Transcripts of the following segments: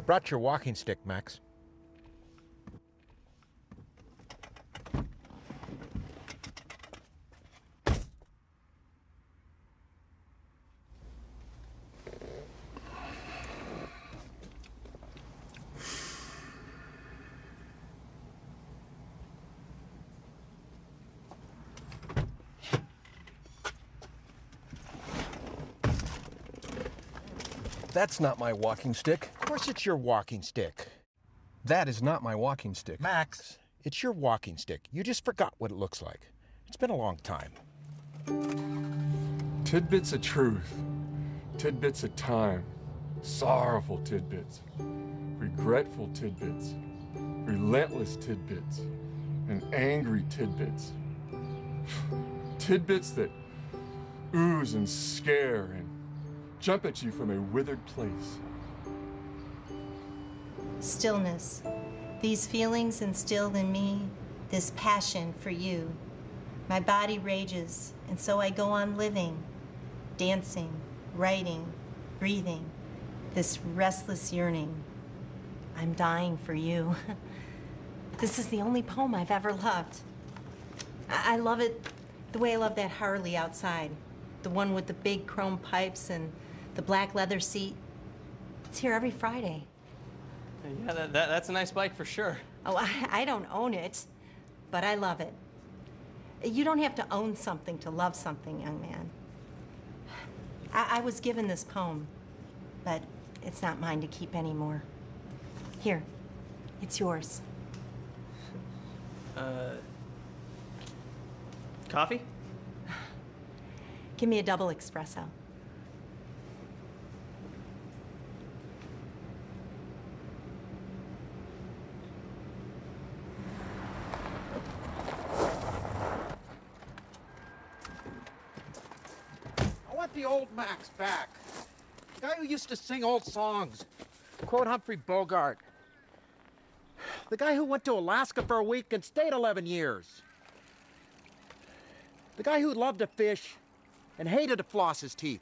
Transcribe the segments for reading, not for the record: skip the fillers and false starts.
brought your walking stick, Max. That's not my walking stick. Of course it's your walking stick. That is not my walking stick. Max, it's your walking stick. You just forgot what it looks like. It's been a long time. Tidbits of truth, tidbits of time, sorrowful tidbits, regretful tidbits, relentless tidbits, and angry tidbits. Tidbits that ooze and scare and jump at you from a withered place. Stillness. These feelings instilled in me this passion for you. My body rages, and so I go on living, dancing, writing, breathing, this restless yearning. I'm dying for you. This is the only poem I've ever loved. I love it the way I love that Harley outside, the one with the big chrome pipes and the black leather seat. It's here every Friday. Yeah, that's a nice bike for sure. Oh, I don't own it, but I love it. You don't have to own something to love something, young man. I was given this poem, but it's not mine to keep anymore. Here, it's yours. Coffee? Give me a double espresso. I want the old Max back. The guy who used to sing old songs, quote Humphrey Bogart. The guy who went to Alaska for a week and stayed 11 years. The guy who loved to fish and hated to floss his teeth.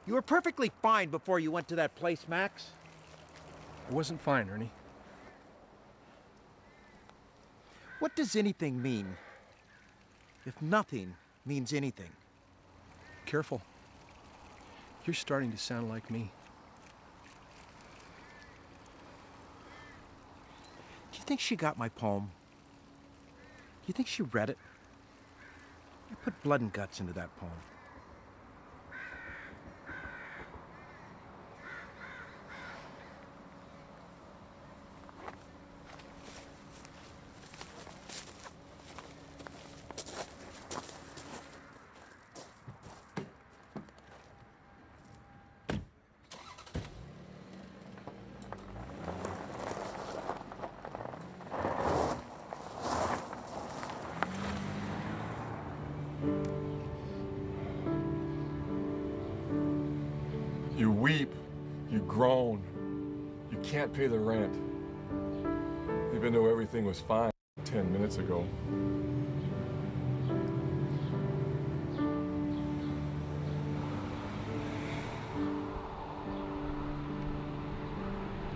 You were perfectly fine before you went to that place, Max. It wasn't fine, Ernie. What does anything mean if nothing means anything? Careful. You're starting to sound like me. Do you think she got my poem? Do you think she read it? I put blood and guts into that poem. You weep, you groan, you can't pay the rent, even though everything was fine 10 minutes ago.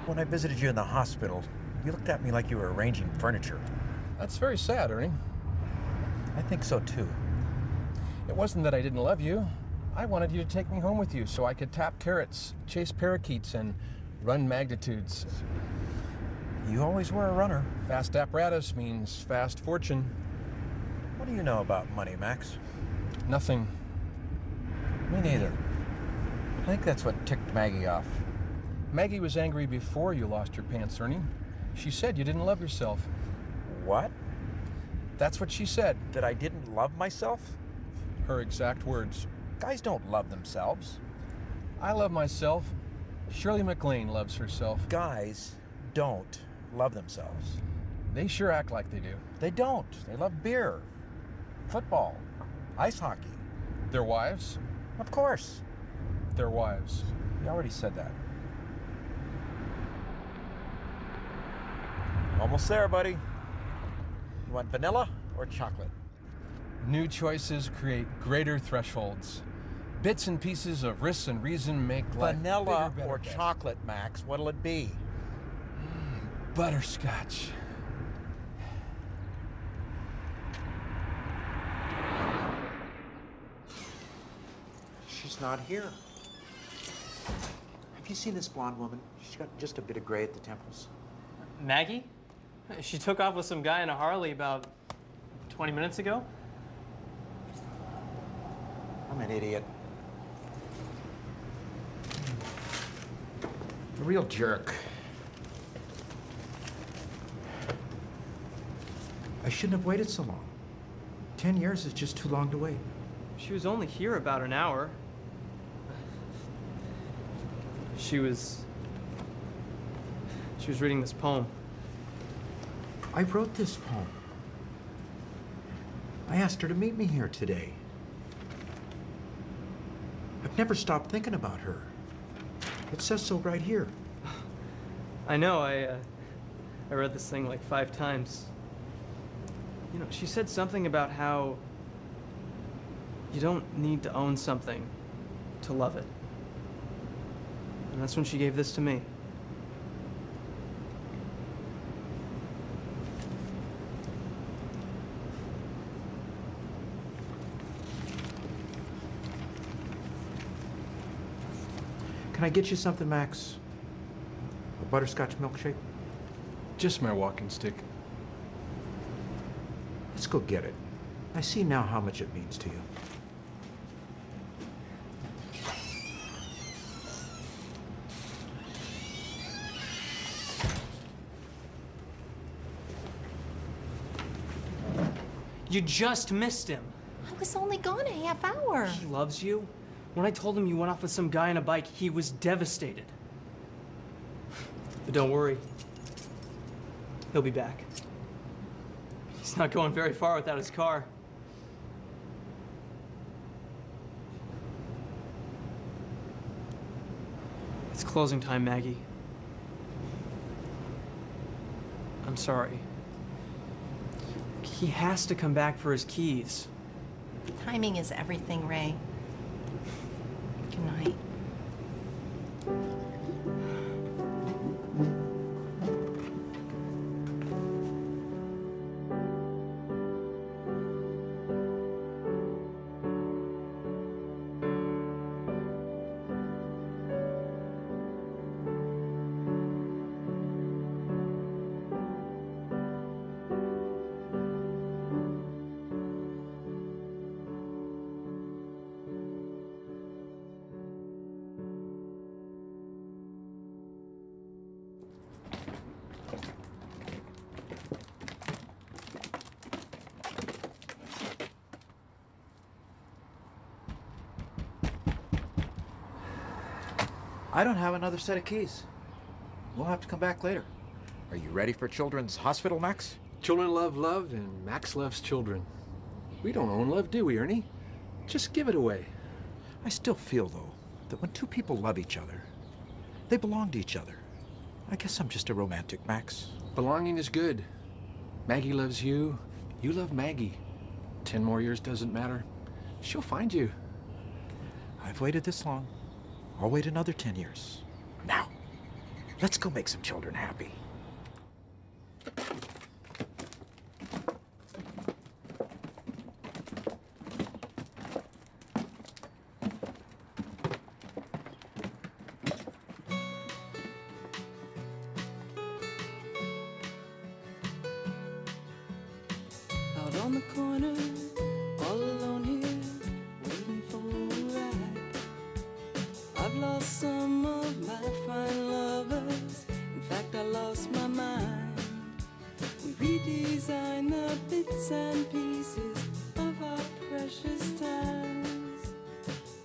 When I visited you in the hospital, you looked at me like you were arranging furniture. That's very sad, Ernie. I think so too. It wasn't that I didn't love you. I wanted you to take me home with you so I could tap carrots, chase parakeets, and run magnitudes. You always were a runner. Fast apparatus means fast fortune. What do you know about money, Max? Nothing. Me neither. I think that's what ticked Maggie off. Maggie was angry before you lost your pants, Ernie. She said you didn't love yourself. What? That's what she said. That I didn't love myself? Her exact words. Guys don't love themselves. I love myself. Shirley MacLaine loves herself. Guys don't love themselves. They sure act like they do. They don't. They love beer, football, ice hockey. Their wives? Of course. Their wives. You already said that. Almost there, buddy. You want vanilla or chocolate? New choices create greater thresholds. Bits and pieces of risk and reason make life Vanilla bigger, better, or best. chocolate, Max? What'll it be? Butterscotch. She's not here. Have you seen this blonde woman? She's got just a bit of gray at the temples. Maggie? She took off with some guy in a Harley about 20 minutes ago. I'm an idiot. A real jerk. I shouldn't have waited so long. 10 years is just too long to wait. She was only here about an hour. She was reading this poem. I wrote this poem. I asked her to meet me here today. I've never stopped thinking about her. It says so right here. I know, I read this thing like 5 times. You know, she said something about how you don't need to own something to love it. And that's when she gave this to me. Can I get you something, Max? A butterscotch milkshake? Just my walking stick. Let's go get it. I see now how much it means to you. You just missed him. I was only gone a half hour. He loves you. When I told him you went off with some guy on a bike, he was devastated. But don't worry. He'll be back. He's not going very far without his car. It's closing time, Maggie. I'm sorry. He has to come back for his keys. Timing is everything, Ray. Good night. I don't have another set of keys. We'll have to come back later. Are you ready for Children's Hospital, Max? Children love love, and Max loves children. We don't own love, do we, Ernie? Just give it away. I still feel, though, that when two people love each other, they belong to each other. I guess I'm just a romantic, Max. Belonging is good. Maggie loves you. You love Maggie. 10 more years doesn't matter. She'll find you. I've waited this long. I'll wait another 10 years. Now, let's go make some children happy. Out on the corner, all alone here, waiting for a ride. I've lost some of my fine lovers. In fact, I lost my mind. We redesign the bits and pieces of our precious times.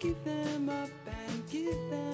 Give them up and give them